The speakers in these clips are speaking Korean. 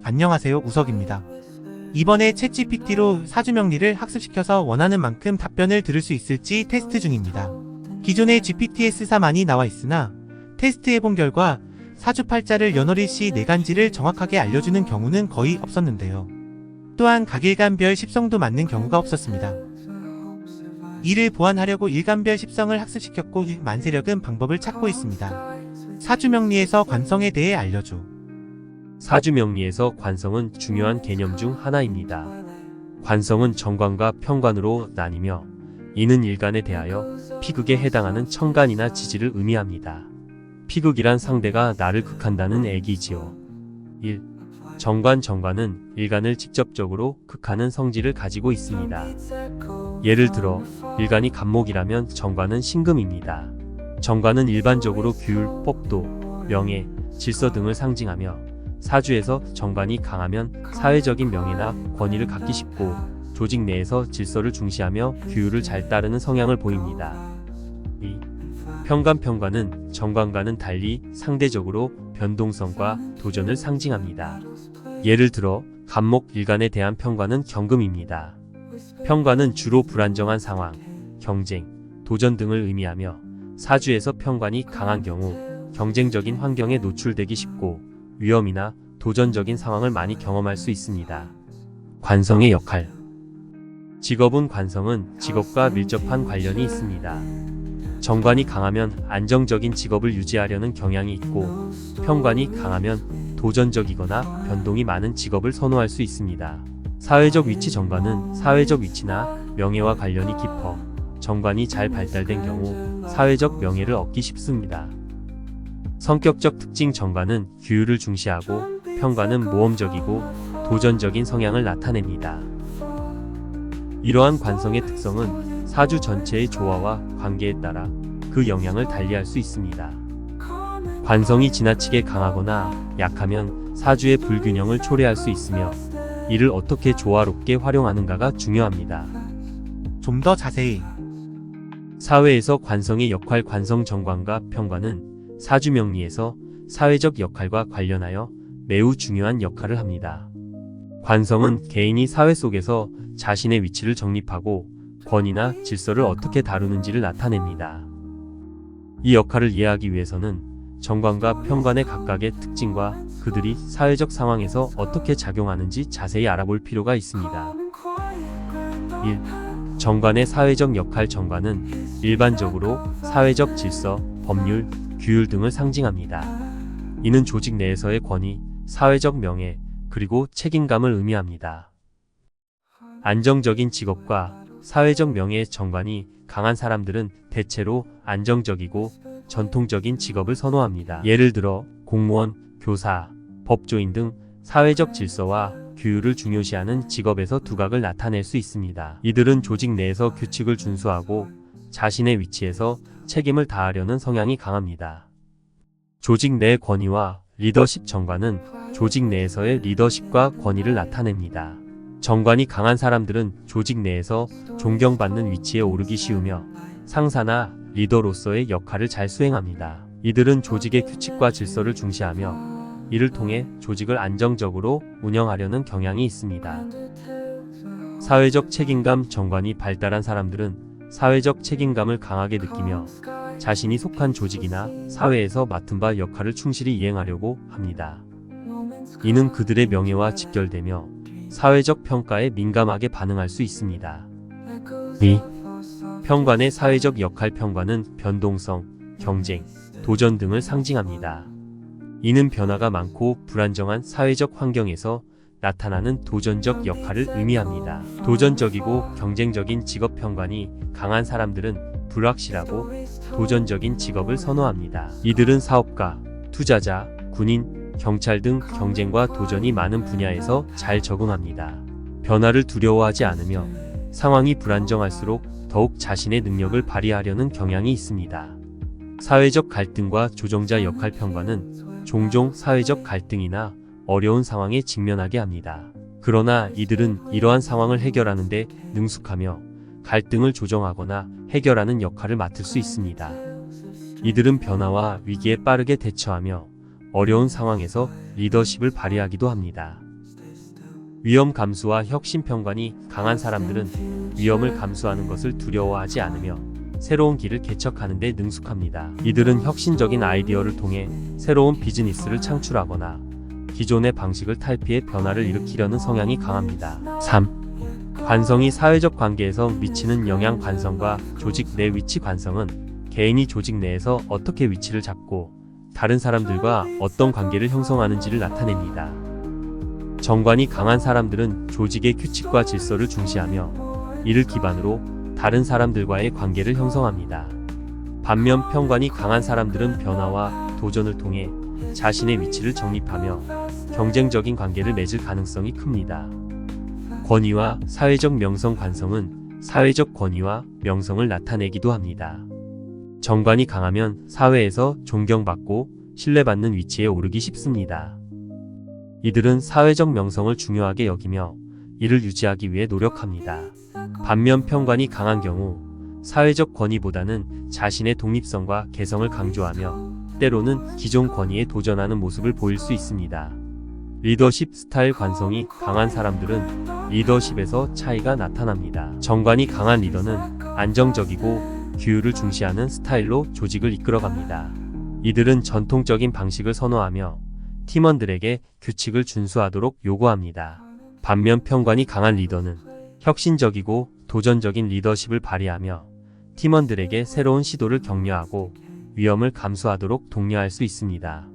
안녕하세요, 우석입니다. 이번에 챗GPT로 사주명리를 학습시켜서 원하는 만큼 답변을 들을 수 있을지 테스트 중입니다. 기존에 GPTS4 많이 나와 있으나 테스트해본 결과 사주팔자를 연월일시 내간지를 정확하게 알려주는 경우는 거의 없었는데요. 또한 각일간별 십성도 맞는 경우가 없었습니다. 이를 보완하려고 일간별 십성을 학습시켰고 만세력은 방법을 찾고 있습니다. 사주명리에서 관성에 대해 알려줘. 사주명리에서 관성은 중요한 개념 중 하나입니다. 관성은 정관과 편관으로 나뉘며 이는 일간에 대하여 피극에 해당하는 천간이나 지지를 의미합니다. 피극이란 상대가 나를 극한다는 얘기지요. 1. 정관은 일간을 직접적으로 극하는 성질을 가지고 있습니다. 예를 들어 일간이 간목이라면 정관은 신금입니다. 정관은 일반적으로 규율, 법도, 명예, 질서 등을 상징하며 사주에서 정관이 강하면 사회적인 명예나 권위를 갖기 쉽고 조직 내에서 질서를 중시하며 규율을 잘 따르는 성향을 보입니다. 2. 편관은 정관과는 달리 상대적으로 변동성과 도전을 상징합니다. 예를 들어 간목 일간에 대한 편관은 경금입니다. 편관은 주로 불안정한 상황, 경쟁, 도전 등을 의미하며 사주에서 편관이 강한 경우 경쟁적인 환경에 노출되기 쉽고 위험이나 도전적인 상황을 많이 경험할 수 있습니다. 관성의 역할. 직업운 관성은 직업과 밀접한 관련이 있습니다. 정관이 강하면 안정적인 직업을 유지하려는 경향이 있고 편관이 강하면 도전적이거나 변동이 많은 직업을 선호할 수 있습니다. 사회적 위치. 정관은 사회적 위치나 명예와 관련이 깊어 정관이 잘 발달된 경우 사회적 명예를 얻기 쉽습니다. 성격적 특징. 정관은 규율을 중시하고 편관은 모험적이고 도전적인 성향을 나타냅니다. 이러한 관성의 특성은 사주 전체의 조화와 관계에 따라 그 영향을 달리할 수 있습니다. 관성이 지나치게 강하거나 약하면 사주의 불균형을 초래할 수 있으며 이를 어떻게 조화롭게 활용하는가가 중요합니다. 좀 더 자세히. 사회에서 관성의 역할. 관성 정관과 편관은 사주명리에서 사회적 역할과 관련하여 매우 중요한 역할을 합니다. 관성은 개인이 사회 속에서 자신의 위치를 정립하고 권위나 질서를 어떻게 다루는지를 나타냅니다. 이 역할을 이해하기 위해서는 정관과 편관의 각각의 특징과 그들이 사회적 상황에서 어떻게 작용하는지 자세히 알아볼 필요가 있습니다. 1. 정관의 사회적 역할. 정관은 일반적으로 사회적 질서, 법률, 규율 등을 상징합니다. 이는 조직 내에서의 권위, 사회적 명예, 그리고 책임감을 의미합니다. 안정적인 직업과 사회적 명예의 정관이 강한 사람들은 대체로 안정적이고 전통적인 직업을 선호합니다. 예를 들어 공무원, 교사, 법조인 등 사회적 질서와 규율을 중요시하는 직업에서 두각을 나타낼 수 있습니다. 이들은 조직 내에서 규칙을 준수하고 자신의 위치에서 책임을 다하려는 성향이 강합니다. 조직 내 권위와 리더십. 정관은 조직 내에서의 리더십과 권위를 나타냅니다. 정관이 강한 사람들은 조직 내에서 존경받는 위치에 오르기 쉬우며 상사나 리더로서의 역할을 잘 수행합니다. 이들은 조직의 규칙과 질서를 중시하며 이를 통해 조직을 안정적으로 운영하려는 경향이 있습니다. 사회적 책임감. 정관이 발달한 사람들은 사회적 책임감을 강하게 느끼며 자신이 속한 조직이나 사회에서 맡은 바 역할을 충실히 이행하려고 합니다. 이는 그들의 명예와 직결되며 사회적 평가에 민감하게 반응할 수 있습니다. 2. 편관의 사회적 역할. 편관은 변동성, 경쟁, 도전 등을 상징합니다. 이는 변화가 많고 불안정한 사회적 환경에서 나타나는 도전적 역할을 의미합니다. 도전적이고 경쟁적인 직업. 편관이 강한 사람들은 불확실하고 도전적인 직업을 선호합니다. 이들은 사업가, 투자자, 군인, 경찰 등 경쟁과 도전이 많은 분야에서 잘 적응합니다. 변화를 두려워하지 않으며 상황이 불안정할수록 더욱 자신의 능력을 발휘하려는 경향이 있습니다. 사회적 갈등과 조정자 역할. 편관은 종종 사회적 갈등이나 어려운 상황에 직면하게 합니다. 그러나 이들은 이러한 상황을 해결하는 데 능숙하며 갈등을 조정하거나 해결하는 역할을 맡을 수 있습니다. 이들은 변화와 위기에 빠르게 대처하며 어려운 상황에서 리더십을 발휘하기도 합니다. 위험 감수와 혁신 편관이 강한 사람들은 위험을 감수하는 것을 두려워하지 않으며 새로운 길을 개척하는 데 능숙합니다. 이들은 혁신적인 아이디어를 통해 새로운 비즈니스를 창출하거나 기존의 방식을 탈피해 변화를 일으키려는 성향이 강합니다. 3. 관성이 사회적 관계에서 미치는 영향. 관성과 조직 내 위치. 관성은 개인이 조직 내에서 어떻게 위치를 잡고 다른 사람들과 어떤 관계를 형성하는지를 나타냅니다. 정관이 강한 사람들은 조직의 규칙과 질서를 중시하며 이를 기반으로 다른 사람들과의 관계를 형성합니다. 반면 편관이 강한 사람들은 변화와 도전을 통해 자신의 위치를 정립하며 경쟁적인 관계를 맺을 가능성이 큽니다. 권위와 사회적 명성. 관성은 사회적 권위와 명성을 나타내기도 합니다. 정관이 강하면 사회에서 존경받고 신뢰받는 위치에 오르기 쉽습니다. 이들은 사회적 명성을 중요하게 여기며 이를 유지하기 위해 노력합니다. 반면 편관이 강한 경우 사회적 권위보다는 자신의 독립성과 개성을 강조하며 때로는 기존 권위에 도전하는 모습을 보일 수 있습니다. 리더십 스타일. 관성이 강한 사람들은 리더십에서 차이가 나타납니다. 정관이 강한 리더는 안정적이고 규율을 중시하는 스타일로 조직을 이끌어갑니다. 이들은 전통적인 방식을 선호하며 팀원들에게 규칙을 준수하도록 요구합니다. 반면 편관이 강한 리더는 혁신적이고 도전적인 리더십을 발휘하며 팀원들에게 새로운 시도를 격려하고 위험을 감수하도록 독려할 수 있습니다.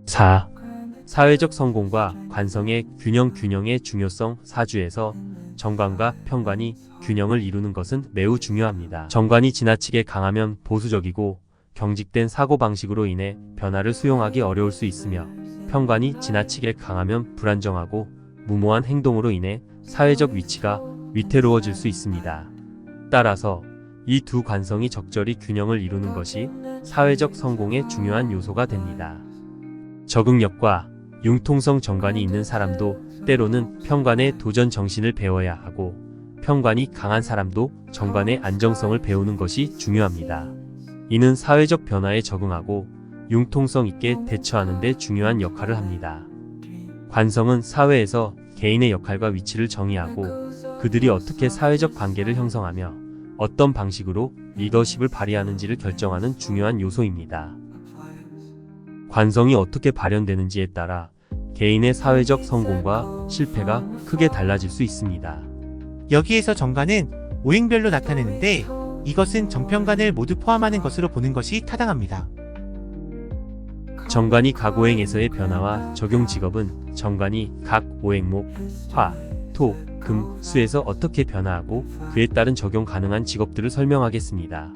4. 사회적 성공과 관성의 균형. 균형의 중요성. 사주에서 정관과 편관이 균형을 이루는 것은 매우 중요합니다. 정관이 지나치게 강하면 보수적이고 경직된 사고방식으로 인해 변화를 수용하기 어려울 수 있으며 편관이 지나치게 강하면 불안정하고 무모한 행동으로 인해 사회적 위치가 위태로워질 수 있습니다. 따라서 이 두 관성이 적절히 균형을 이루는 것이 사회적 성공의 중요한 요소가 됩니다. 적응력과 융통성. 정관이 있는 사람도 때로는 편관의 도전 정신을 배워야 하고 편관이 강한 사람도 정관의 안정성을 배우는 것이 중요합니다. 이는 사회적 변화에 적응하고 융통성 있게 대처하는 데 중요한 역할을 합니다. 관성은 사회에서 개인의 역할과 위치를 정의하고 그들이 어떻게 사회적 관계를 형성하며 어떤 방식으로 리더십을 발휘하는지를 결정하는 중요한 요소입니다. 관성이 어떻게 발현되는지에 따라 개인의 사회적 성공과 실패가 크게 달라질 수 있습니다. 여기에서 정관은 오행별로 나타내는데 이것은 정편관을 모두 포함하는 것으로 보는 것이 타당합니다. 정관이 각 오행에서의 변화와 적용. 직업은 정관이 각 오행목 화, 토, 금, 수에서 어떻게 변화하고 그에 따른 적용 가능한 직업들을 설명하겠습니다.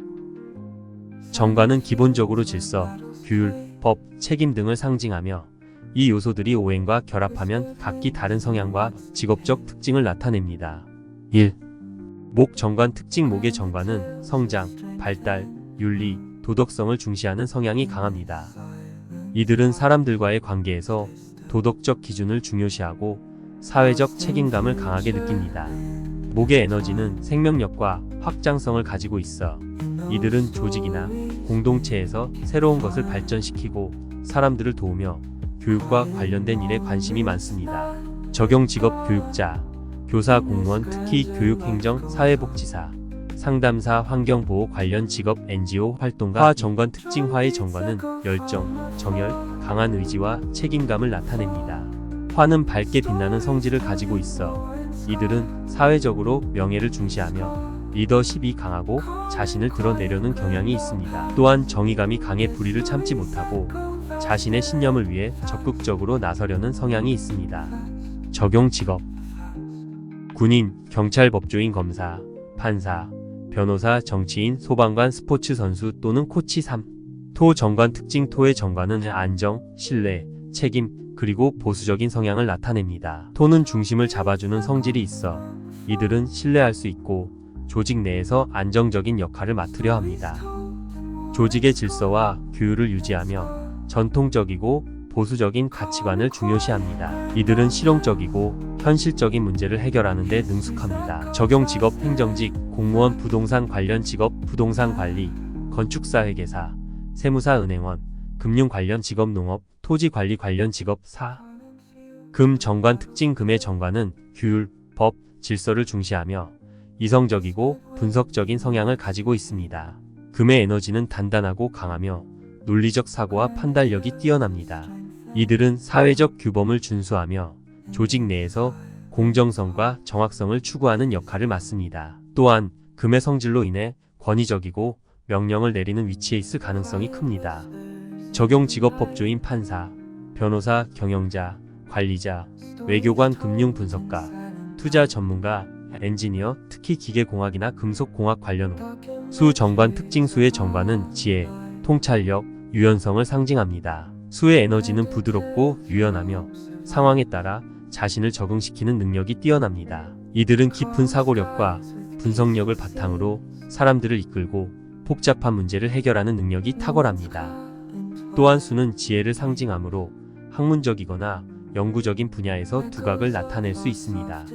정관은 기본적으로 질서, 규율, 법, 책임 등을 상징하며 이 요소들이 오행과 결합하면 각기 다른 성향과 직업적 특징을 나타냅니다. 1. 목. 정관 특징. 목의 정관은 성장, 발달, 윤리, 도덕성을 중시하는 성향이 강합니다. 이들은 사람들과의 관계에서 도덕적 기준을 중요시하고 사회적 책임감을 강하게 느낍니다. 목의 에너지는 생명력과 확장성을 가지고 있어 이들은 조직이나 공동체에서 새로운 것을 발전시키고 사람들을 도우며 교육과 관련된 일에 관심이 많습니다. 적용. 직업. 교육자, 교사, 공무원, 특히 교육행정, 사회복지사, 상담사, 환경보호 관련 직업, NGO 활동가. 화. 정관 특징. 화의 정관은 열정, 정열, 강한 의지와 책임감을 나타냅니다. 화는 밝게 빛나는 성질을 가지고 있어 이들은 사회적으로 명예를 중시하며 리더십이 강하고 자신을 드러내려는 경향이 있습니다. 또한 정의감이 강해 불의를 참지 못하고 자신의 신념을 위해 적극적으로 나서려는 성향이 있습니다. 적용. 직업. 군인, 경찰, 법조인, 검사, 판사, 변호사, 정치인, 소방관, 스포츠 선수 또는 코치. 3. 토. 정관 특징. 토의 정관은 안정, 신뢰, 책임, 그리고 보수적인 성향을 나타냅니다. 토는 중심을 잡아주는 성질이 있어 이들은 신뢰할 수 있고 조직 내에서 안정적인 역할을 맡으려 합니다. 조직의 질서와 규율을 유지하며 전통적이고 보수적인 가치관을 중요시합니다. 이들은 실용적이고 현실적인 문제를 해결하는 데 능숙합니다. 적용. 직업. 행정직, 공무원, 부동산 관련 직업, 부동산 관리, 건축사, 회계사, 세무사, 은행원, 금융 관련 직업, 농업, 토지 관리 관련 직업 4. 금 정관 특징. 금의 정관은 규율, 법, 질서를 중시하며 이성적이고 분석적인 성향을 가지고 있습니다. 금의 에너지는 단단하고 강하며 논리적 사고와 판단력이 뛰어납니다. 이들은 사회적 규범을 준수하며 조직 내에서 공정성과 정확성을 추구하는 역할을 맡습니다. 또한 금의 성질로 인해 권위적이고 명령을 내리는 위치에 있을 가능성이 큽니다. 적용 직업 법조인 판사, 변호사, 경영자, 관리자, 외교관, 금융분석가, 투자 전문가, 엔지니어, 특히 기계공학이나 금속공학 관련 수 정관 특징. 수의 정관은 지혜, 통찰력, 유연성을 상징합니다. 수의 에너지는 부드럽고 유연하며 상황에 따라 자신을 적응시키는 능력이 뛰어납니다. 이들은 깊은 사고력과 분석력을 바탕으로 사람들을 이끌고 복잡한 문제를 해결하는 능력이 탁월합니다. 또한 수는 지혜를 상징하므로 학문적이거나 연구적인 분야에서 두각을 나타낼 수 있습니다.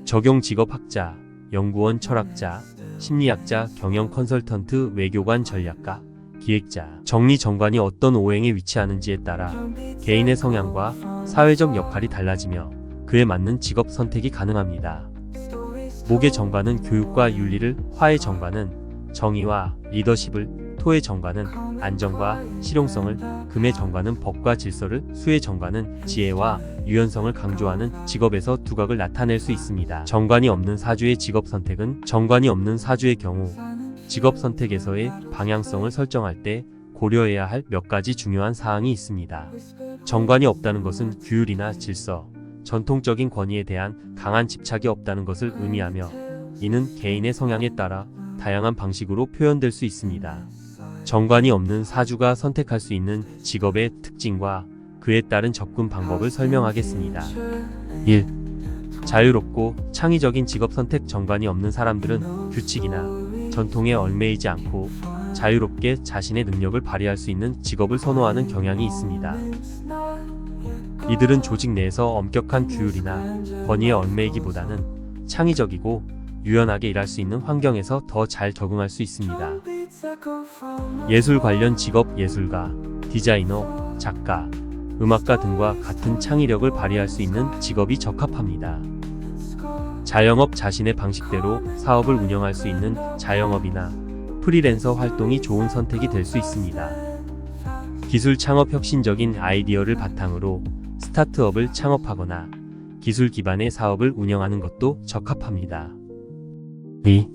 적용 직업 학자, 연구원, 철학자, 심리학자, 경영 컨설턴트, 외교관, 전략가, 기획자. 정리 정관이 어떤 오행에 위치하는지에 따라 개인의 성향과 사회적 역할이 달라지며 그에 맞는 직업 선택이 가능합니다. 목의 정관은 교육과 윤리를, 화의 정관은 정의와 리더십을, 토의 정관은 안정과 실용성을, 금의 정관은 법과 질서를, 수의 정관은 지혜와 유연성을 강조하는 직업에서 두각을 나타낼 수 있습니다. 정관이 없는 사주의 직업 선택은 정관이 없는 사주의 경우 직업 선택에서의 방향성을 설정할 때 고려해야 할 몇 가지 중요한 사항이 있습니다. 정관이 없다는 것은 규율이나 질서, 전통적인 권위에 대한 강한 집착이 없다는 것을 의미하며 이는 개인의 성향에 따라 다양한 방식으로 표현될 수 있습니다. 정관이 없는 사주가 선택할 수 있는 직업의 특징과 그에 따른 접근 방법을 설명하겠습니다. 1. 자유롭고 창의적인 직업 선택. 정관이 없는 사람들은 규칙이나 전통에 얽매이지 않고 자유롭게 자신의 능력을 발휘할 수 있는 직업을 선호하는 경향이 있습니다. 이들은 조직 내에서 엄격한 규율이나 권위에 얽매이기보다는 창의적이고 유연하게 일할 수 있는 환경에서 더 잘 적응할 수 있습니다. 예술 관련 직업. 예술가, 디자이너, 작가, 음악가 등과 같은 창의력을 발휘할 수 있는 직업이 적합합니다. 자영업. 자신의 방식대로 사업을 운영할 수 있는 자영업이나 프리랜서 활동이 좋은 선택이 될 수 있습니다. 기술 창업. 혁신적인 아이디어를 바탕으로 스타트업을 창업하거나 기술 기반의 사업을 운영하는 것도 적합합니다. 2.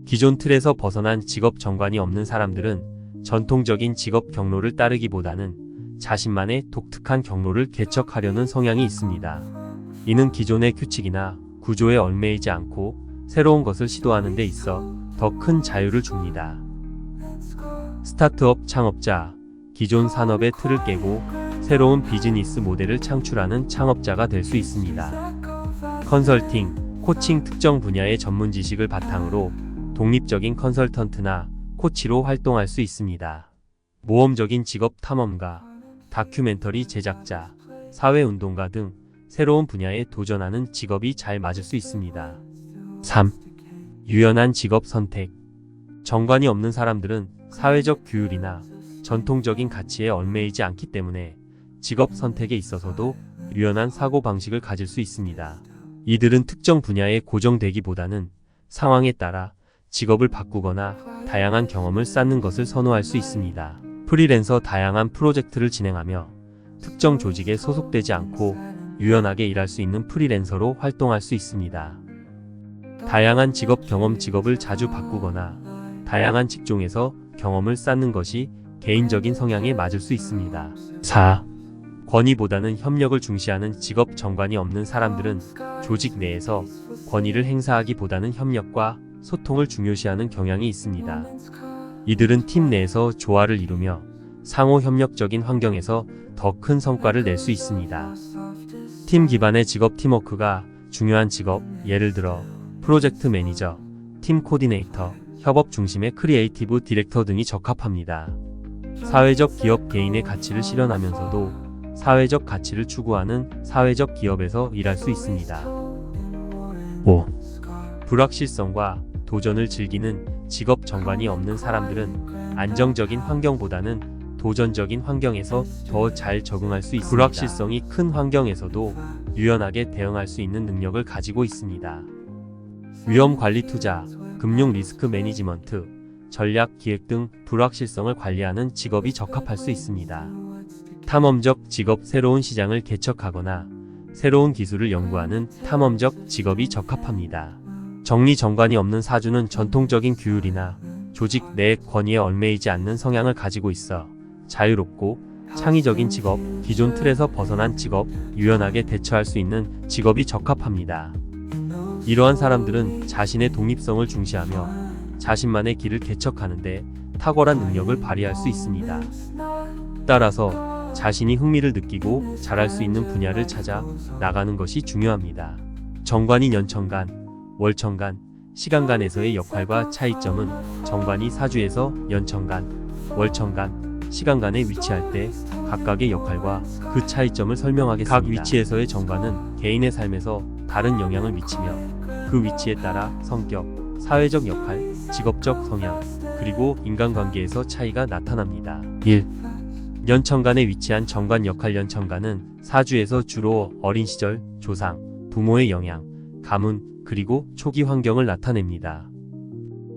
기존 틀에서 벗어난 직업. 정관이 없는 사람들은 전통적인 직업 경로를 따르기보다는 자신만의 독특한 경로를 개척하려는 성향이 있습니다. 이는 기존의 규칙이나 구조에 얽매이지 않고 새로운 것을 시도하는 데 있어 더 큰 자유를 줍니다. 스타트업. 창업자, 기존 산업의 틀을 깨고 새로운 비즈니스 모델을 창출하는 창업자가 될 수 있습니다. 컨설팅, 코칭. 특정 분야의 전문 지식을 바탕으로 독립적인 컨설턴트나 코치로 활동할 수 있습니다. 모험적인 직업. 탐험가, 다큐멘터리 제작자, 사회운동가 등 새로운 분야에 도전하는 직업이 잘 맞을 수 있습니다. 3. 유연한 직업 선택. 정관이 없는 사람들은 사회적 규율이나 전통적인 가치에 얽매이지 않기 때문에 직업 선택에 있어서도 유연한 사고방식을 가질 수 있습니다. 이들은 특정 분야에 고정되기보다는 상황에 따라 직업을 바꾸거나 다양한 경험을 쌓는 것을 선호할 수 있습니다. 프리랜서. 다양한 프로젝트를 진행하며 특정 조직에 소속되지 않고 유연하게 일할 수 있는 프리랜서로 활동할 수 있습니다. 다양한 직업 경험. 직업을 자주 바꾸거나 다양한 직종에서 경험을 쌓는 것이 개인적인 성향에 맞을 수 있습니다. 4. 권위보다는 협력을 중시하는 직업. 정관이 없는 사람들은 조직 내에서 권위를 행사하기보다는 협력과 소통을 중요시하는 경향이 있습니다. 이들은 팀 내에서 조화를 이루며 상호 협력적인 환경에서 더 큰 성과를 낼 수 있습니다. 팀 기반의 직업. 팀워크가 중요한 직업. 예를 들어 프로젝트 매니저, 팀 코디네이터, 협업 중심의 크리에이티브 디렉터 등이 적합합니다. 사회적 기업. 개인의 가치를 실현하면서도 사회적 가치를 추구하는 사회적 기업에서 일할 수 있습니다. 5. 불확실성과 도전을 즐기는 직업. 정관이 없는 사람들은 안정적인 환경보다는 도전적인 환경에서 더 잘 적응할 수 있습니다. 불확실성이 큰 환경에서도 유연하게 대응할 수 있는 능력을 가지고 있습니다. 위험 관리 투자, 금융 리스크 매니지먼트, 전략 기획 등 불확실성을 관리하는 직업이 적합할 수 있습니다. 탐험적 직업, 새로운 시장을 개척하거나 새로운 기술을 연구하는 탐험적 직업이 적합합니다. 정리정관이 없는 사주는 전통적인 규율이나 조직 내 권위에 얽매이지 않는 성향을 가지고 있어 자유롭고 창의적인 직업, 기존 틀에서 벗어난 직업, 유연하게 대처할 수 있는 직업이 적합합니다. 이러한 사람들은 자신의 독립성을 중시하며 자신만의 길을 개척하는데 탁월한 능력을 발휘할 수 있습니다. 따라서 자신이 흥미를 느끼고 잘할 수 있는 분야를 찾아 나가는 것이 중요합니다. 정관이 연천간, 월천간, 시간간에서의 역할과 차이점은 정관이 사주에서 연천간, 월천간, 시간간에 위치할 때 각각의 역할과 그 차이점을 설명하겠습니다. 각 위치에서의 정관은 개인의 삶에서 다른 영향을 미치며 그 위치에 따라 성격, 사회적 역할, 직업적 성향, 그리고 인간관계에서 차이가 나타납니다. 1. 연천간에 위치한 정관 역할. 연천간은 사주에서 주로 어린 시절, 조상, 부모의 영향, 가문, 그리고 초기 환경을 나타냅니다.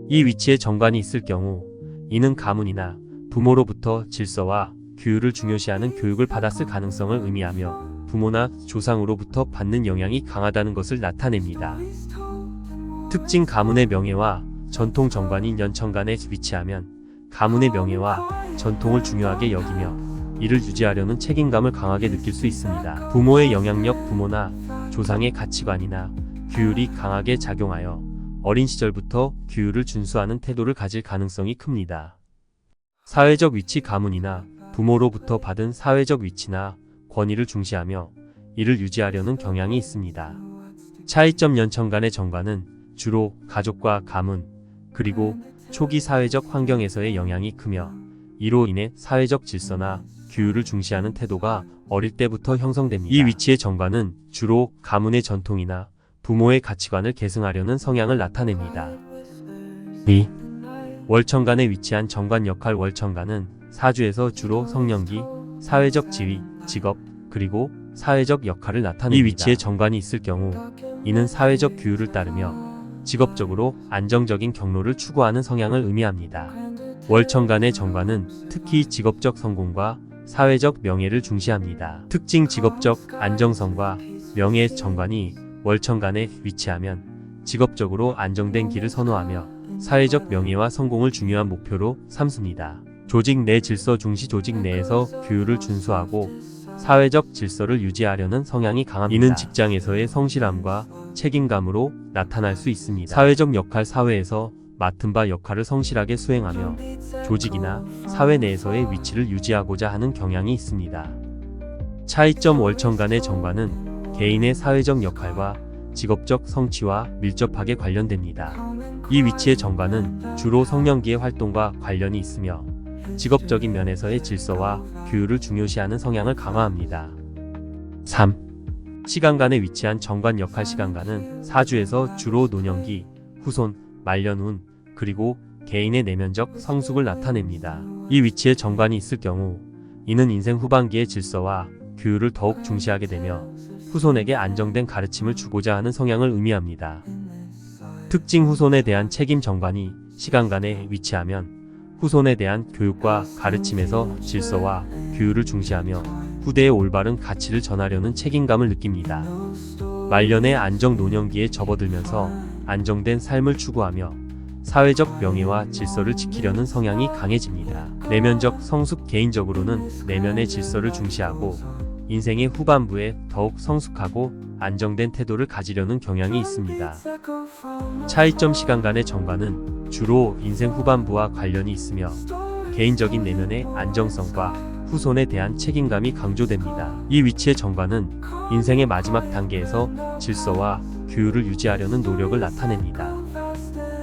이 위치에 정관이 있을 경우 이는 가문이나 부모로부터 질서와 규율을 중요시하는 교육을 받았을 가능성을 의미하며 부모나 조상으로부터 받는 영향이 강하다는 것을 나타냅니다. 특징, 가문의 명예와 전통. 정관인 연천간에 위치하면 가문의 명예와 전통을 중요하게 여기며 이를 유지하려는 책임감을 강하게 느낄 수 있습니다. 부모의 영향력, 부모나 조상의 가치관이나 규율이 강하게 작용하여 어린 시절부터 규율을 준수하는 태도를 가질 가능성이 큽니다. 사회적 위치, 가문이나 부모로부터 받은 사회적 위치나 권위를 중시하며 이를 유지하려는 경향이 있습니다. 차이점. 연천간의 정관은 주로 가족과 가문, 그리고 초기 사회적 환경에서의 영향이 크며 이로 인해 사회적 질서나 규율을 중시하는 태도가 어릴 때부터 형성됩니다. 이 위치의 정관은 주로 가문의 전통이나 부모의 가치관을 계승하려는 성향을 나타냅니다. 2. 월천간에 위치한 정관 역할. 월천간은 사주에서 주로 성년기, 사회적 지위, 직업, 그리고 사회적 역할을 나타냅니다. 이 위치에 정관이 있을 경우 이는 사회적 규율을 따르며 직업적으로 안정적인 경로를 추구하는 성향을 의미합니다. 월천간의 정관은 특히 직업적 성공과 사회적 명예를 중시합니다. 특징, 직업적 안정성과 명예의 정관이 월천간에 위치하면 직업적으로 안정된 길을 선호하며 사회적 명예와 성공을 중요한 목표로 삼습니다. 조직 내 질서 중시. 조직 내에서 규율을 준수하고 사회적 질서를 유지하려는 성향이 강합니다. 이는 직장에서의 성실함과 책임감으로 나타날 수 있습니다. 사회적 역할. 사회에서 맡은 바 역할을 성실하게 수행하며 조직이나 사회 내에서의 위치를 유지하고자 하는 경향이 있습니다. 차이점. 월천간의 정관은 개인의 사회적 역할과 직업적 성취와 밀접하게 관련됩니다. 이 위치의 정관은 주로 성년기의 활동과 관련이 있으며 직업적인 면에서의 질서와 규율을 중요시하는 성향을 강화합니다. 3. 시간간에 위치한 정관 역할. 시간간은 사주에서 주로 노년기, 후손, 말년운, 그리고 개인의 내면적 성숙을 나타냅니다. 이 위치에 정관이 있을 경우 이는 인생 후반기의 질서와 규율을 더욱 중시하게 되며 후손에게 안정된 가르침을 주고자 하는 성향을 의미합니다. 특징, 후손에 대한 책임. 정관이 시간간에 위치하면 후손에 대한 교육과 가르침에서 질서와 규율을 중시하며 후대의 올바른 가치를 전하려는 책임감을 느낍니다. 말년의 안정. 노년기에 접어들면서 안정된 삶을 추구하며 사회적 명예와 질서를 지키려는 성향이 강해집니다. 내면적 성숙. 개인적으로는 내면의 질서를 중시하고 인생의 후반부에 더욱 성숙하고 안정된 태도를 가지려는 경향이 있습니다. 차이점. 시간간의 정관은 주로 인생 후반부와 관련이 있으며 개인적인 내면의 안정성과 후손에 대한 책임감이 강조됩니다. 이 위치의 정관은 인생의 마지막 단계에서 질서와 규율을 유지하려는 노력을 나타냅니다.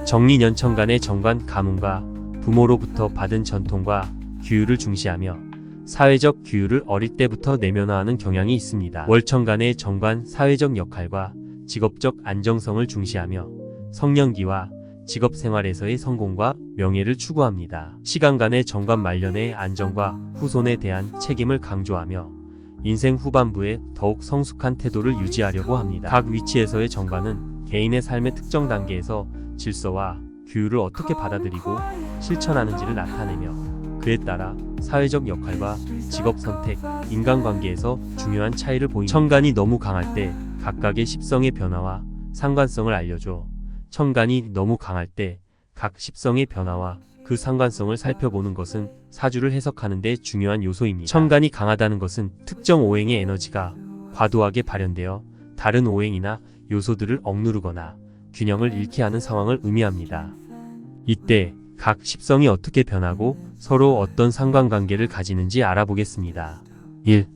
정리. 연천간의 정관. 가문과 부모로부터 받은 전통과 규율을 중시하며 사회적 규율을 어릴 때부터 내면화하는 경향이 있습니다. 월천간의 정관. 사회적 역할과 직업적 안정성을 중시하며 성년기와 직업 생활에서의 성공과 명예를 추구합니다. 시간 간의 정관 말년의 안정과 후손에 대한 책임을 강조하며 인생 후반부에 더욱 성숙한 태도를 유지하려고 합니다. 각 위치에서의 정관은 개인의 삶의 특정 단계에서 질서와 규율을 어떻게 받아들이고 실천하는지를 나타내며 그에 따라 사회적 역할과 직업 선택, 인간관계에서 중요한 차이를 보입니다. 천간이 너무 강할 때 각각의 십성의 변화와 상관성을 알려줘 천간이 너무 강할 때 각 십성의 변화와 그 상관성을 살펴보는 것은 사주를 해석하는 데 중요한 요소입니다. 천간이 강하다는 것은 특정 오행의 에너지가 과도하게 발현되어 다른 오행이나 요소들을 억누르거나 균형을 잃게 하는 상황을 의미합니다. 이때 각 십성이 어떻게 변하고 서로 어떤 상관관계를 가지는지 알아보겠습니다. 1.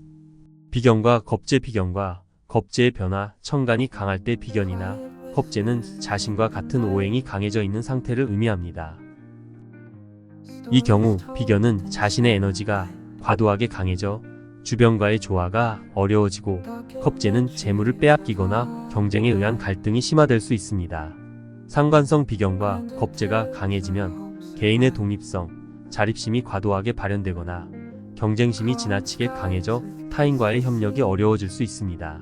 비견과 겁재. 비견과 겁재의 변화. 천간이 강할 때 비견이나 겁재는 자신과 같은 오행이 강해져 있는 상태를 의미합니다. 이 경우 비견은 자신의 에너지가 과도하게 강해져 주변과의 조화가 어려워지고 겁재는 재물을 빼앗기거나 경쟁에 의한 갈등이 심화될 수 있습니다. 상관성. 비견과 겁재가 강해지면 개인의 독립성, 자립심이 과도하게 발현되거나 경쟁심이 지나치게 강해져 타인과의 협력이 어려워질 수 있습니다.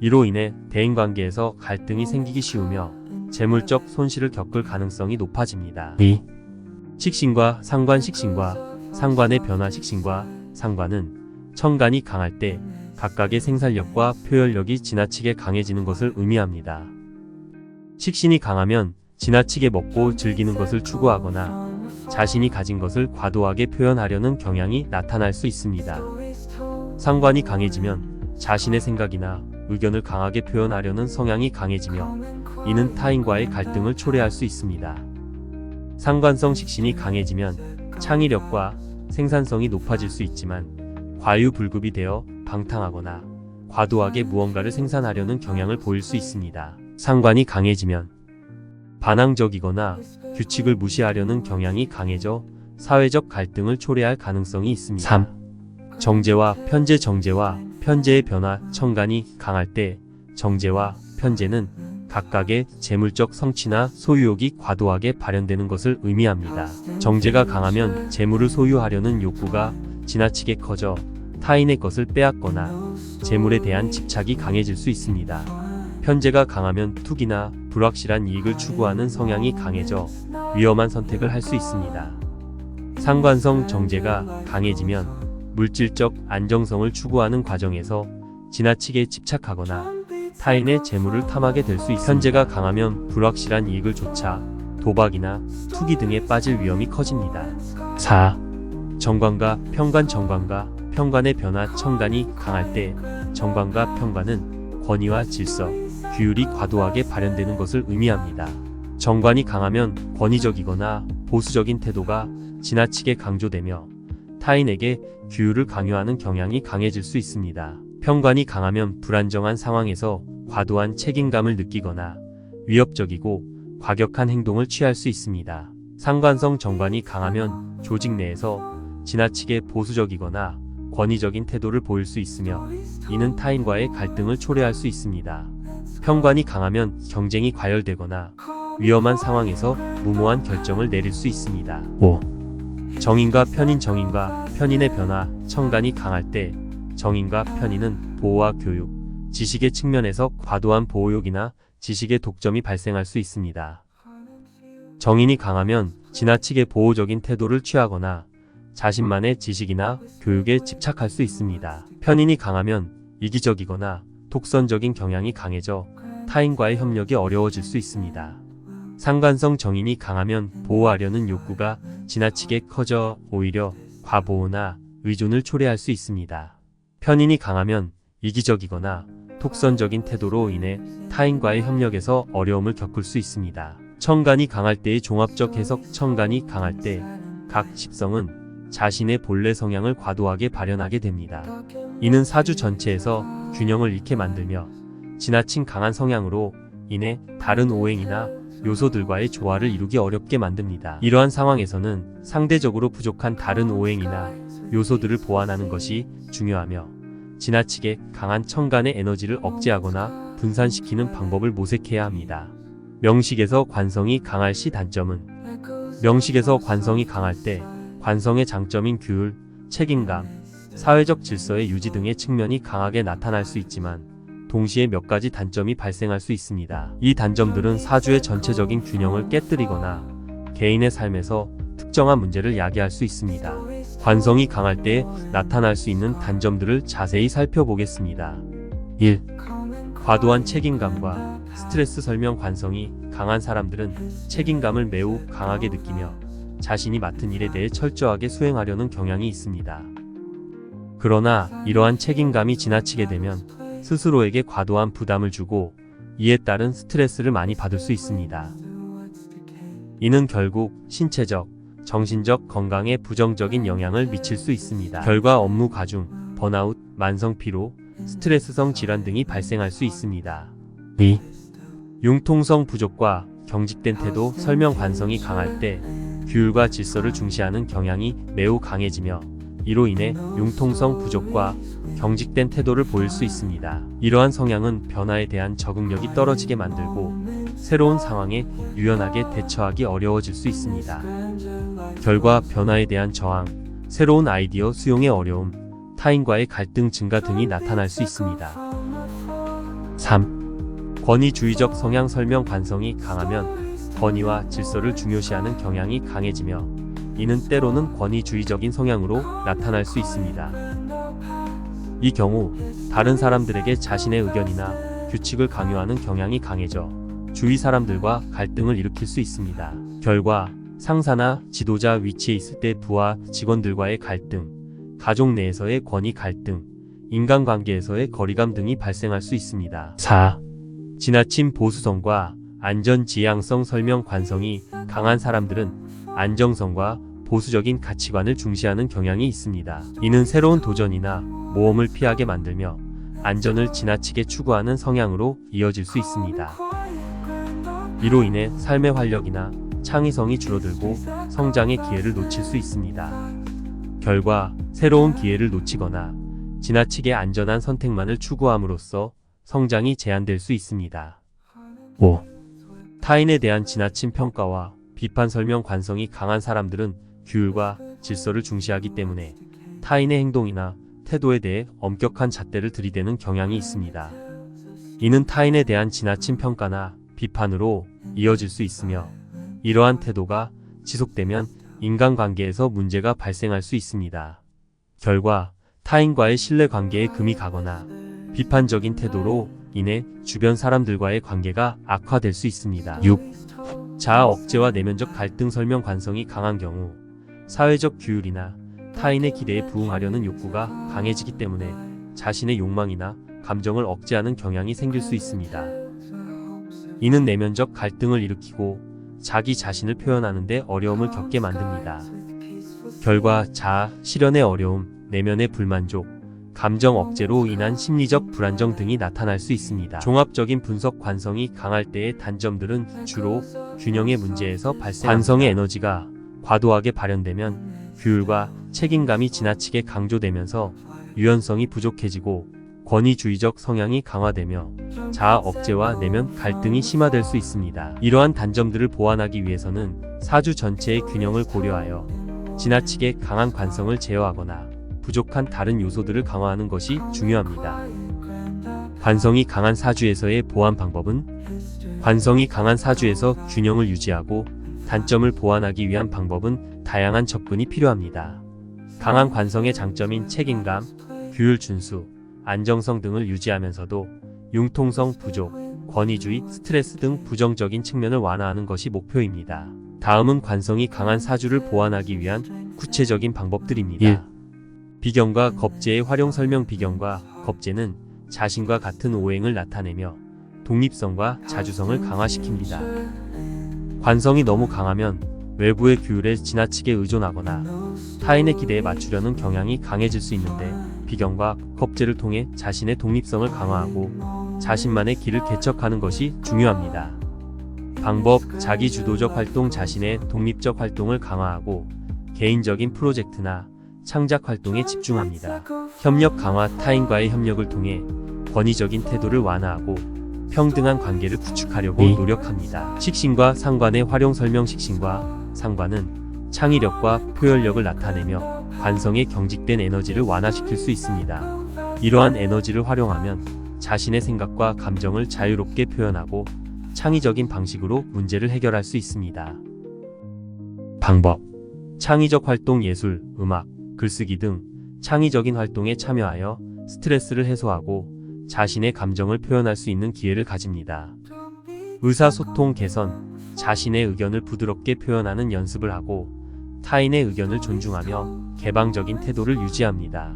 이로 인해 대인관계에서 갈등이 생기기 쉬우며 재물적 손실을 겪을 가능성이 높아집니다. 2. 식신과 상관. 식신과 상관의 변화. 식신과 상관은 천간이 강할 때 각각의 생산력과 표현력이 지나치게 강해지는 것을 의미합니다. 식신이 강하면 지나치게 먹고 즐기는 것을 추구하거나 자신이 가진 것을 과도하게 표현하려는 경향이 나타날 수 있습니다. 상관이 강해지면 자신의 생각이나 의견을 강하게 표현하려는 성향이 강해지며 이는 타인과의 갈등을 초래할 수 있습니다. 상관성. 식신이 강해지면 창의력과 생산성이 높아질 수 있지만 과유불급이 되어 방탕하거나 과도하게 무언가를 생산하려는 경향을 보일 수 있습니다. 상관이 강해지면 반항적이거나 규칙을 무시하려는 경향이 강해져 사회적 갈등을 초래할 가능성이 있습니다. 3. 정제와 편제. 정제와 편제의 변화. 천간이 강할 때 정제와 편제는 각각의 재물적 성취나 소유욕이 과도하게 발현되는 것을 의미합니다. 정제가 강하면 재물을 소유하려는 욕구가 지나치게 커져 타인의 것을 빼앗거나 재물에 대한 집착이 강해질 수 있습니다. 편제가 강하면 투기나 불확실한 이익을 추구하는 성향이 강해져 위험한 선택을 할 수 있습니다. 상관성. 정제가 강해지면 물질적 안정성을 추구하는 과정에서 지나치게 집착하거나 타인의 재물을 탐하게 될 수 있습니다. 편제가 강하면 불확실한 이익을 쫒아 도박이나 투기 등에 빠질 위험이 커집니다. 4. 정관과 편관. 정관과 편관의 변화. 천간이 강할 때 정관과 편관은 권위와 질서, 규율이 과도하게 발현되는 것을 의미합니다. 정관이 강하면 권위적이거나 보수적인 태도가 지나치게 강조되며 타인에게 규율을 강요하는 경향이 강해질 수 있습니다. 편관이 강하면 불안정한 상황에서 과도한 책임감을 느끼거나 위협적이고 과격한 행동을 취할 수 있습니다. 상관성. 정관이 강하면 조직 내에서 지나치게 보수적이거나 권위적인 태도를 보일 수 있으며 이는 타인과의 갈등을 초래할 수 있습니다. 편관이 강하면 경쟁이 과열되거나 위험한 상황에서 무모한 결정을 내릴 수 있습니다. 5. 정인과 편인. 정인과 편인의 변화. 천간이 강할 때 정인과 편인은 보호와 교육, 지식의 측면에서 과도한 보호욕이나 지식의 독점이 발생할 수 있습니다. 정인이 강하면 지나치게 보호적인 태도를 취하거나 자신만의 지식이나 교육에 집착할 수 있습니다. 편인이 강하면 이기적이거나 독선적인 경향이 강해져 타인과의 협력이 어려워질 수 있습니다. 상관성. 정인이 강하면 보호하려는 욕구가 지나치게 커져 오히려 과보호나 의존을 초래할 수 있습니다. 편인이 강하면 이기적이거나 독선적인 태도로 인해 타인과의 협력에서 어려움을 겪을 수 있습니다. 천간이 강할 때의 종합적 해석. 천간이 강할 때 각 십성은 자신의 본래 성향을 과도하게 발현하게 됩니다. 이는 사주 전체에서 균형을 잃게 만들며 지나친 강한 성향으로 인해 다른 오행이나 요소들과의 조화를 이루기 어렵게 만듭니다. 이러한 상황에서는 상대적으로 부족한 다른 오행이나 요소들을 보완하는 것이 중요하며 지나치게 강한 천간의 에너지를 억제하거나 분산시키는 방법을 모색해야 합니다. 명식에서 관성이 강할 시 단점은 명식에서 관성이 강할 때 관성의 장점인 규율, 책임감, 사회적 질서의 유지 등의 측면이 강하게 나타날 수 있지만 동시에 몇 가지 단점이 발생할 수 있습니다. 이 단점들은 사주의 전체적인 균형을 깨뜨리거나 개인의 삶에서 특정한 문제를 야기할 수 있습니다. 관성이 강할 때 나타날 수 있는 단점들을 자세히 살펴보겠습니다. 1. 과도한 책임감과 스트레스. 설명. 관성이 강한 사람들은 책임감을 매우 강하게 느끼며 자신이 맡은 일에 대해 철저하게 수행하려는 경향이 있습니다. 그러나 이러한 책임감이 지나치게 되면 스스로에게 과도한 부담을 주고 이에 따른 스트레스를 많이 받을 수 있습니다. 이는 결국 신체적, 정신적 건강에 부정적인 영향을 미칠 수 있습니다. 결과 업무 과중, 번아웃, 만성 피로, 스트레스성 질환 등이 발생할 수 있습니다. 2. 융통성 부족과 경직된 태도. 설명. 관성이 강할 때 규율과 질서를 중시하는 경향이 매우 강해지며 이로 인해 융통성 부족과 경직된 태도를 보일 수 있습니다. 이러한 성향은 변화에 대한 적응력이 떨어지게 만들고 새로운 상황에 유연하게 대처하기 어려워질 수 있습니다. 결과 변화에 대한 저항, 새로운 아이디어 수용의 어려움, 타인과의 갈등 증가 등이 나타날 수 있습니다. 3. 권위주의적 성향. 설명. 관성이 강하면 권위와 질서를 중요시하는 경향이 강해지며 이는 때로는 권위주의적인 성향으로 나타날 수 있습니다. 이 경우 다른 사람들에게 자신의 의견이나 규칙을 강요하는 경향이 강해져 주위 사람들과 갈등을 일으킬 수 있습니다. 결과 상사나 지도자 위치에 있을 때 부하 직원들과의 갈등, 가족 내에서의 권위 갈등, 인간관계에서의 거리감 등이 발생할 수 있습니다. 4. 지나친 보수성과 안전지향성. 설명. 관성이 강한 사람들은 안정성과 보수적인 가치관을 중시하는 경향이 있습니다. 이는 새로운 도전이나 모험을 피하게 만들며 안전을 지나치게 추구하는 성향으로 이어질 수 있습니다. 이로 인해 삶의 활력이나 창의성이 줄어들고 성장의 기회를 놓칠 수 있습니다. 결과 새로운 기회를 놓치거나 지나치게 안전한 선택만을 추구함으로써 성장이 제한될 수 있습니다. 5. 타인에 대한 지나친 평가와 비판. 설명. 관성이 강한 사람들은 규율과 질서를 중시하기 때문에 타인의 행동이나 태도에 대해 엄격한 잣대를 들이대는 경향이 있습니다. 이는 타인에 대한 지나친 평가나 비판으로 이어질 수 있으며 이러한 태도가 지속되면 인간관계에서 문제가 발생할 수 있습니다. 결과 타인과의 신뢰관계에 금이 가거나 비판적인 태도로 인해 주변 사람들과의 관계가 악화될 수 있습니다. 6. 자아 억제와 내면적 갈등. 설명. 관성이 강한 경우 사회적 규율이나 타인의 기대에 부응하려는 욕구가 강해지기 때문에 자신의 욕망이나 감정을 억제하는 경향이 생길 수 있습니다. 이는 내면적 갈등을 일으키고 자기 자신을 표현하는 데 어려움을 겪게 만듭니다. 결과 자아 실현의 어려움, 내면의 불만족, 감정 억제로 인한 심리적 불안정 등이 나타날 수 있습니다. 종합적인 분석. 관성이 강할 때의 단점들은 주로 균형의 문제에서 발생합니다. 관성의 에너지가 과도하게 발현되면 규율과 책임감이 지나치게 강조되면서 유연성이 부족해지고 권위주의적 성향이 강화되며 자아 억제와 내면 갈등이 심화될 수 있습니다. 이러한 단점들을 보완하기 위해서는 사주 전체의 균형을 고려하여 지나치게 강한 관성을 제어하거나 부족한 다른 요소들을 강화하는 것이 중요합니다. 관성이 강한 사주에서의 보완 방법은 관성이 강한 사주에서 균형을 유지하고 단점을 보완하기 위한 방법은 다양한 접근이 필요합니다. 강한 관성의 장점인 책임감, 규율 준수, 안정성 등을 유지하면서도 융통성 부족, 권위주의, 스트레스 등 부정적인 측면을 완화하는 것이 목표입니다. 다음은 관성이 강한 사주를 보완하기 위한 구체적인 방법들입니다. 1. 비경과 겁재의 활용. 설명. 비경과 겁재는 자신과 같은 오행을 나타내며 독립성과 자주성을 강화시킵니다. 관성이 너무 강하면 외부의 규율에 지나치게 의존하거나 타인의 기대에 맞추려는 경향이 강해질 수 있는데 비경과 겁재를 통해 자신의 독립성을 강화하고 자신만의 길을 개척하는 것이 중요합니다. 방법: 자기주도적 활동. 자신의 독립적 활동을 강화하고 개인적인 프로젝트나 창작 활동에 집중합니다. 협력 강화. 타인과의 협력을 통해 권위적인 태도를 완화하고 평등한 관계를 구축하려고 노력합니다. 식신과 상관의 활용 설명. 식신과 상관은 창의력과 표현력을 나타내며 관성의 경직된 에너지를 완화시킬 수 있습니다. 이러한 에너지를 활용하면 자신의 생각과 감정을 자유롭게 표현하고 창의적인 방식으로 문제를 해결할 수 있습니다. 방법: 창의적 활동, 예술, 음악, 글쓰기 등 창의적인 활동에 참여하여 스트레스를 해소하고 자신의 감정을 표현할 수 있는 기회를 가집니다. 의사소통 개선: 자신의 의견을 부드럽게 표현하는 연습을 하고 타인의 의견을 존중하며 개방적인 태도를 유지합니다.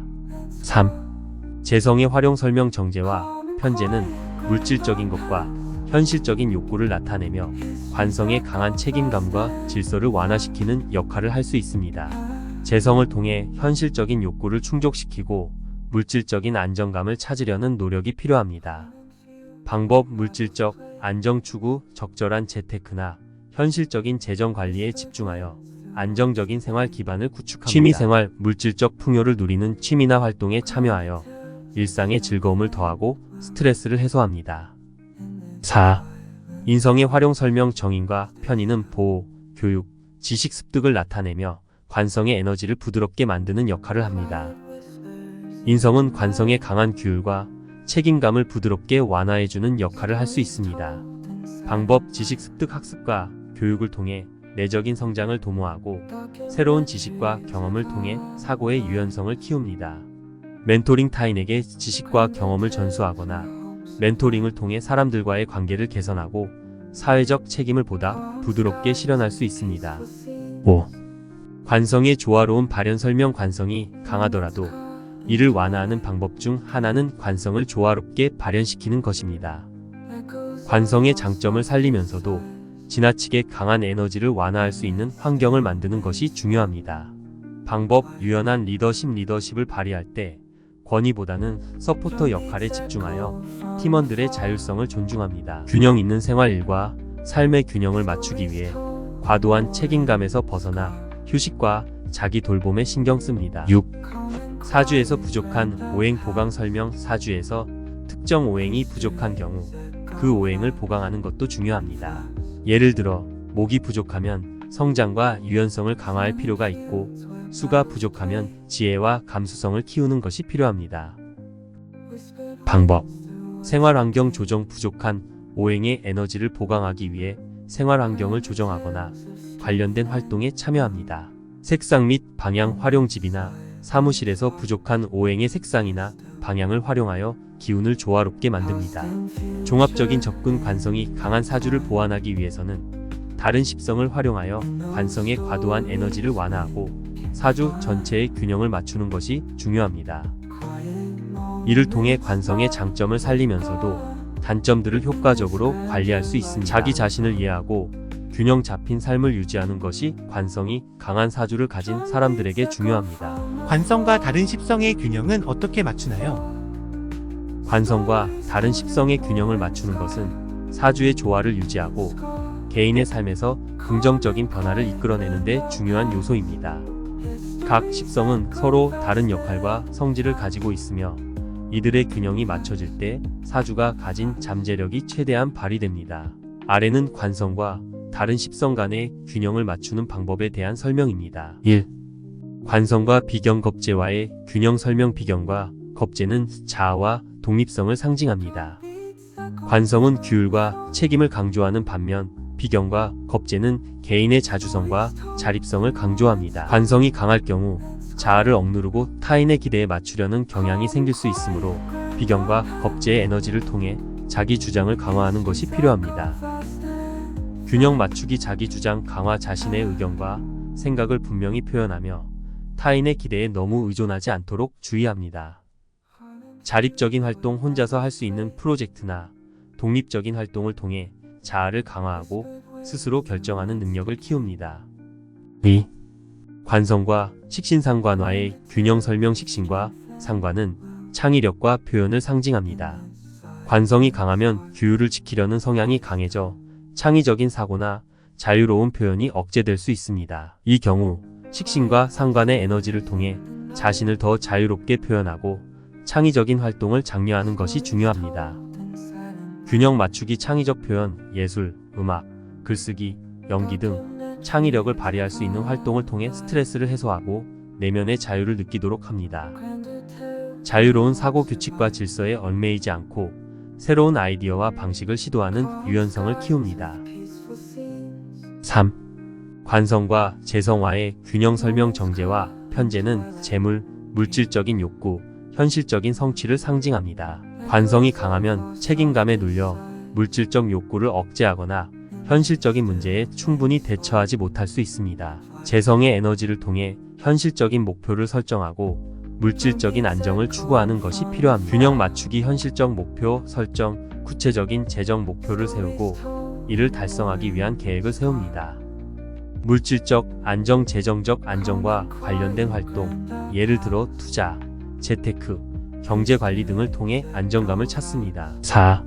3. 재성의 활용 설명. 정제와 편제는 물질적인 것과 현실적인 욕구를 나타내며 관성의 강한 책임감과 질서를 완화시키는 역할을 할 수 있습니다. 재성을 통해 현실적인 욕구를 충족시키고 물질적인 안정감을 찾으려는 노력이 필요합니다. 방법: 물질적 안정 추구, 적절한 재테크나 현실적인 재정 관리에 집중하여 안정적인 생활 기반을 구축합니다. 취미생활: 물질적 풍요를 누리는 취미나 활동에 참여하여 일상의 즐거움을 더하고 스트레스를 해소합니다. 4. 인성의 활용 설명. 정인과 편인은 보호, 교육, 지식 습득을 나타내며 관성의 에너지를 부드럽게 만드는 역할을 합니다. 인성은 관성의 강한 규율과 책임감을 부드럽게 완화해주는 역할을 할 수 있습니다. 방법: 지식 습득, 학습과 교육을 통해 내적인 성장을 도모하고 새로운 지식과 경험을 통해 사고의 유연성을 키웁니다. 멘토링: 타인에게 지식과 경험을 전수하거나 멘토링을 통해 사람들과의 관계를 개선하고 사회적 책임을 보다 부드럽게 실현할 수 있습니다. 5. 관성의 조화로운 발현 설명. 관성이 강하더라도 이를 완화하는 방법 중 하나는 관성을 조화롭게 발현시키는 것입니다. 관성의 장점을 살리면서도 지나치게 강한 에너지를 완화할 수 있는 환경을 만드는 것이 중요합니다. 방법: 유연한 리더십을 발휘할 때 권위보다는 서포터 역할에 집중하여 팀원들의 자율성을 존중합니다. 균형 있는 생활, 일과 삶의 균형을 맞추기 위해 과도한 책임감에서 벗어나 휴식과 자기 돌봄에 신경 씁니다. 6. 사주에서 부족한 오행 보강 설명. 사주에서 특정 오행이 부족한 경우 그 오행을 보강하는 것도 중요합니다. 예를 들어 목이 부족하면 성장과 유연성을 강화할 필요가 있고 수가 부족하면 지혜와 감수성을 키우는 것이 필요합니다. 방법: 생활환경 조정. 부족한 오행의 에너지를 보강하기 위해 생활환경을 조정하거나 관련된 활동에 참여합니다. 색상 및 방향 활용. 집이나 사무실에서 부족한 오행의 색상이나 방향을 활용하여 기운을 조화롭게 만듭니다. 종합적인 접근. 관성이 강한 사주를 보완하기 위해서는 다른 십성을 활용하여 관성의 과도한 에너지를 완화하고 사주 전체의 균형을 맞추는 것이 중요합니다. 이를 통해 관성의 장점을 살리면서도 단점들을 효과적으로 관리할 수 있습니다. 자기 자신을 이해하고 균형 잡힌 삶을 유지하는 것이 관성이 강한 사주를 가진 사람들에게 중요합니다. 관성과 다른 십성의 균형은 어떻게 맞추나요? 관성과 다른 십성의 균형을 맞추는 것은 사주의 조화를 유지하고 개인의 삶에서 긍정적인 변화를 이끌어내는 데 중요한 요소입니다. 각 십성은 서로 다른 역할과 성질을 가지고 있으며 이들의 균형이 맞춰질 때 사주가 가진 잠재력이 최대한 발휘됩니다. 아래는 관성과 다른 십성 간의 균형을 맞추는 방법에 대한 설명입니다. 1. 관성과 비경 겁재와의 균형 설명. 비경과 겁재는 자아와 독립성을 상징합니다. 관성은 규율과 책임을 강조하는 반면 비경과 겁재는 개인의 자주성과 자립성을 강조합니다. 관성이 강할 경우 자아를 억누르고 타인의 기대에 맞추려는 경향이 생길 수 있으므로 비경과 겁재의 에너지를 통해 자기 주장을 강화하는 것이 필요합니다. 균형 맞추기. 자기 주장 강화. 자신의 의견과 생각을 분명히 표현하며 타인의 기대에 너무 의존하지 않도록 주의합니다. 자립적인 활동. 혼자서 할 수 있는 프로젝트나 독립적인 활동을 통해 자아를 강화하고 스스로 결정하는 능력을 키웁니다. 2. 관성과 식신상관와의 균형 설명. 식신과 상관은 창의력과 표현을 상징합니다. 관성이 강하면 규율을 지키려는 성향이 강해져 창의적인 사고나 자유로운 표현이 억제될 수 있습니다. 이 경우 식신과 상관의 에너지를 통해 자신을 더 자유롭게 표현하고 창의적인 활동을 장려하는 것이 중요합니다. 균형 맞추기 창의적 표현, 예술, 음악, 글쓰기, 연기 등 창의력을 발휘할 수 있는 활동을 통해 스트레스를 해소하고 내면의 자유를 느끼도록 합니다. 자유로운 사고 규칙과 질서에 얽매이지 않고 새로운 아이디어와 방식을 시도하는 유연성을 키웁니다. 3. 관성과 재성화의 균형. 설명. 정제와 편제는 재물, 물질적인 욕구, 현실적인 성취를 상징합니다. 관성이 강하면 책임감에 눌려 물질적 욕구를 억제하거나 현실적인 문제에 충분히 대처하지 못할 수 있습니다. 재성의 에너지를 통해 현실적인 목표를 설정하고 물질적인 안정을 추구하는 것이 필요합니다. 균형 맞추기. 현실적 목표 설정, 구체적인 재정 목표를 세우고 이를 달성하기 위한 계획을 세웁니다. 물질적 안정, 재정적 안정과 관련된 활동, 예를 들어 투자, 재테크, 경제관리 등을 통해 안정감을 찾습니다. 4.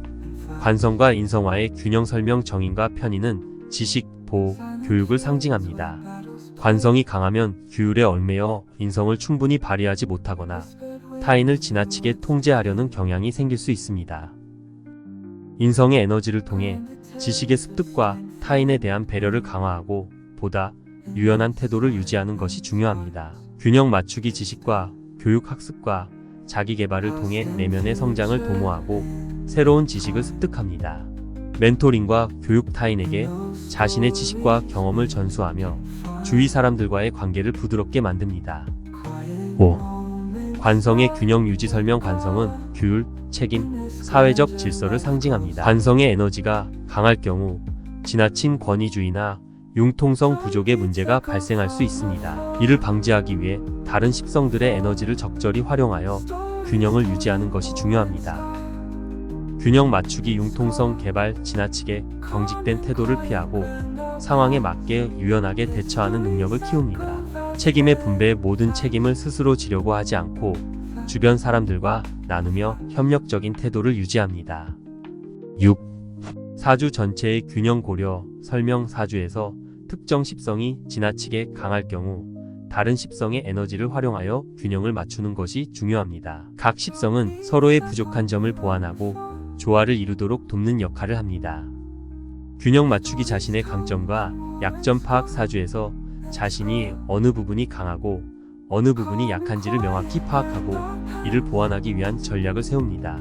관성과 인성화의 균형. 설명. 정의과 편의는 지식, 보호, 교육을 상징합니다. 관성이 강하면 규율에 얽매여 인성을 충분히 발휘하지 못하거나 타인을 지나치게 통제하려는 경향이 생길 수 있습니다. 인성의 에너지를 통해 지식의 습득과 타인에 대한 배려를 강화하고 보다 유연한 태도를 유지하는 것이 중요합니다. 균형 맞추기. 지식과 교육, 학습과 자기 개발을 통해 내면의 성장을 도모하고 새로운 지식을 습득합니다. 멘토링과 교육. 타인에게 자신의 지식과 경험을 전수하며 주위 사람들과의 관계를 부드럽게 만듭니다. 5. 관성의 균형 유지. 설명. 관성은 규율, 책임, 사회적 질서를 상징합니다. 관성의 에너지가 강할 경우 지나친 권위주의나 융통성 부족의 문제가 발생할 수 있습니다. 이를 방지하기 위해 다른 식성들의 에너지를 적절히 활용하여 균형을 유지하는 것이 중요합니다. 균형 맞추기. 융통성 개발, 지나치게 경직된 태도를 피하고 상황에 맞게 유연하게 대처하는 능력을 키웁니다. 책임의 분배. 모든 책임을 스스로 지려고 하지 않고 주변 사람들과 나누며 협력적인 태도를 유지합니다. 6. 사주 전체의 균형 고려. 설명. 사주에서 특정 십성이 지나치게 강할 경우 다른 십성의 에너지를 활용하여 균형을 맞추는 것이 중요합니다. 각 십성은 서로의 부족한 점을 보완하고 조화를 이루도록 돕는 역할을 합니다. 균형 맞추기. 자신의 강점과 약점 파악. 사주에서 자신이 어느 부분이 강하고 어느 부분이 약한지를 명확히 파악하고 이를 보완하기 위한 전략을 세웁니다.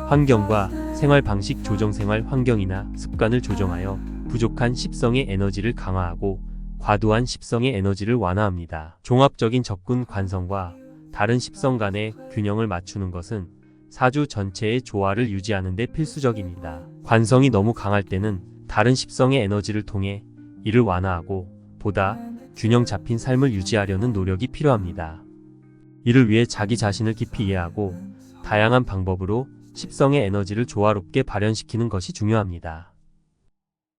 환경과 생활 방식 조정. 생활 환경이나 습관을 조정하여 부족한 십성의 에너지를 강화하고 과도한 십성의 에너지를 완화합니다. 종합적인 접근. 관성과 다른 십성 간의 균형을 맞추는 것은 사주 전체의 조화를 유지하는 데 필수적입니다. 관성이 너무 강할 때는 다른 십성의 에너지를 통해 이를 완화하고 보다 균형 잡힌 삶을 유지하려는 노력이 필요합니다. 이를 위해 자기 자신을 깊이 이해하고 다양한 방법으로 십성의 에너지를 조화롭게 발현시키는 것이 중요합니다.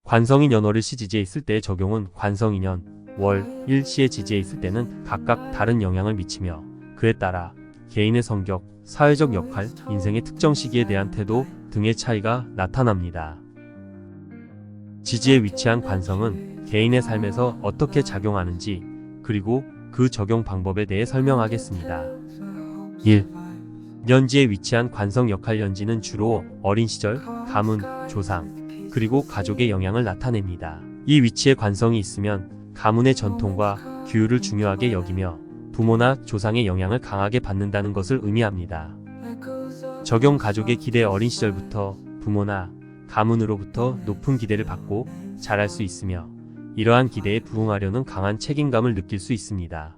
관성인 월을 시지지에 있을 때의 적용은 관성인연, 월, 일시에 지지에 있을 때는 각각 다른 영향을 미치며 그에 따라 개인의 성격, 사회적 역할, 인생의 특정 시기에 대한 태도 등의 차이가 나타납니다. 지지에 위치한 관성은 개인의 삶에서 어떻게 작용하는지 그리고 그 적용 방법에 대해 설명하겠습니다. 1. 연지에 위치한 관성 역할. 연지는 주로 어린 시절, 가문, 조상, 그리고 가족의 영향을 나타냅니다. 이 위치에 관성이 있으면 가문의 전통과 규율을 중요하게 여기며 부모나 조상의 영향을 강하게 받는다는 것을 의미합니다. 적용. 가족의 기대. 어린 시절부터 부모나 가문으로부터 높은 기대를 받고 자랄 수 있으며 이러한 기대에 부응하려는 강한 책임감을 느낄 수 있습니다.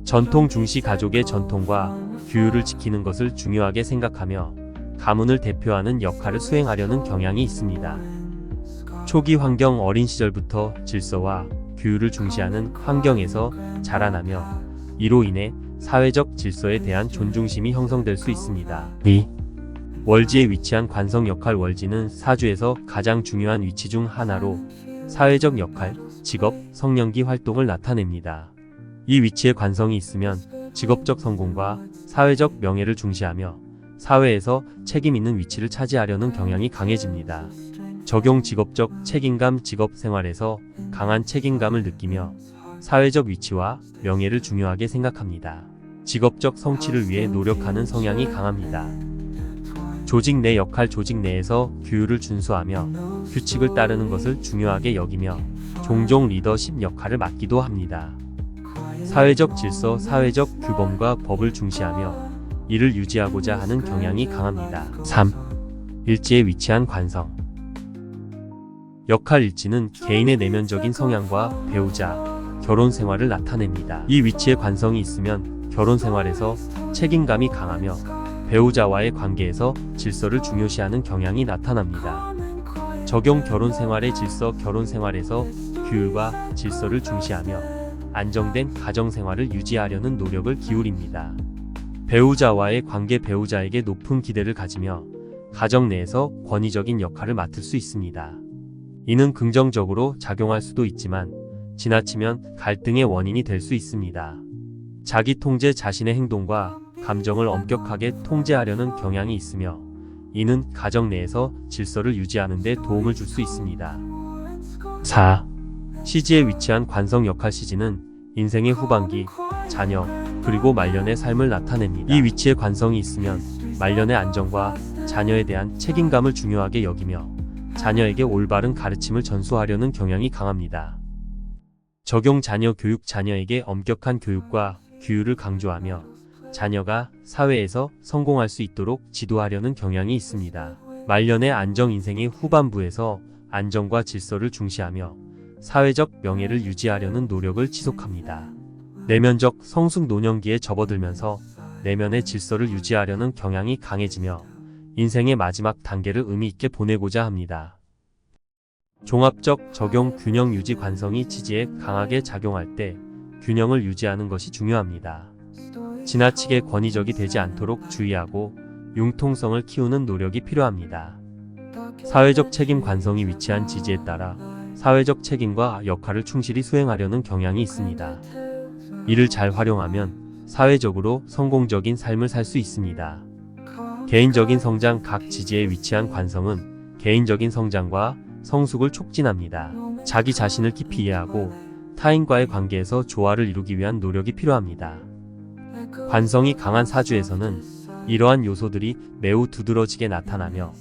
전통 중시. 가족의 전통과 규율을 지키는 것을 중요하게 생각하며 가문을 대표하는 역할을 수행하려는 경향이 있습니다. 초기 환경. 어린 시절부터 질서와 규율을 중시하는 환경에서 자라나며 이로 인해 사회적 질서에 대한 존중심이 형성될 수 있습니다. 2. 월지에 위치한 관성 역할. 월지는 사주에서 가장 중요한 위치 중 하나로 사회적 역할, 직업, 성년기 활동을 나타냅니다. 이 위치에 관성이 있으면 직업적 성공과 사회적 명예를 중시하며 사회에서 책임 있는 위치를 차지하려는 경향이 강해집니다. 적용. 직업적 책임감. 직업 생활에서 강한 책임감을 느끼며 사회적 위치와 명예를 중요하게 생각합니다. 직업적 성취를 위해 노력하는 성향이 강합니다. 조직 내 역할 조직 내에서 규율을 준수하며 규칙을 따르는 것을 중요하게 여기며 종종 리더십 역할을 맡기도 합니다. 사회적 질서, 사회적 규범과 법을 중시하며 이를 유지하고자 하는 경향이 강합니다. 3. 일지에 위치한 관성. 역할 일지는 개인의 내면적인 성향과 배우자, 결혼 생활을 나타냅니다. 이 위치에 관성이 있으면 결혼 생활에서 책임감이 강하며 배우자와의 관계에서 질서를 중요시하는 경향이 나타납니다. 적용 결혼 생활의 질서, 결혼 생활에서 규율과 질서를 중시하며 안정된 가정 생활을 유지하려는 노력을 기울입니다. 배우자와의 관계, 배우자에게 높은 기대를 가지며 가정 내에서 권위적인 역할을 맡을 수 있습니다. 이는 긍정적으로 작용할 수도 있지만 지나치면 갈등의 원인이 될 수 있습니다. 자기 통제, 자신의 행동과 감정을 엄격하게 통제하려는 경향이 있으며 이는 가정 내에서 질서를 유지하는 데 도움을 줄 수 있습니다. 4. 시지에 위치한 관성. 역할 시지는 인생의 후반기, 자녀, 그리고 말년의 삶을 나타냅니다. 이 위치에 관성이 있으면 말년의 안정과 자녀에 대한 책임감을 중요하게 여기며 자녀에게 올바른 가르침을 전수하려는 경향이 강합니다. 적용 자녀 교육, 자녀에게 엄격한 교육과 규율을 강조하며 자녀가 사회에서 성공할 수 있도록 지도하려는 경향이 있습니다. 말년의 안정, 인생의 후반부에서 안정과 질서를 중시하며 사회적 명예를 유지하려는 노력을 지속합니다. 내면적 성숙, 노년기에 접어들면서 내면의 질서를 유지하려는 경향이 강해지며 인생의 마지막 단계를 의미 있게 보내고자 합니다. 종합적 적용, 균형 유지. 관성이 지지에 강하게 작용할 때 균형을 유지하는 것이 중요합니다. 지나치게 권위적이 되지 않도록 주의하고 융통성을 키우는 노력이 필요합니다. 사회적 책임. 관성이 위치한 지지에 따라 사회적 책임과 역할을 충실히 수행하려는 경향이 있습니다. 이를 잘 활용하면 사회적으로 성공적인 삶을 살 수 있습니다. 개인적인 성장. 각 지지에 위치한 관성은 개인적인 성장과 성숙을 촉진합니다. 자기 자신을 깊이 이해하고 타인과의 관계에서 조화를 이루기 위한 노력이 필요합니다. 관성이 강한 사주에서는 이러한 요소들이 매우 두드러지게 나타나며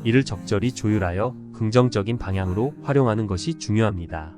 이를 적절히 조율하여 긍정적인 방향으로 활용하는 것이 중요합니다.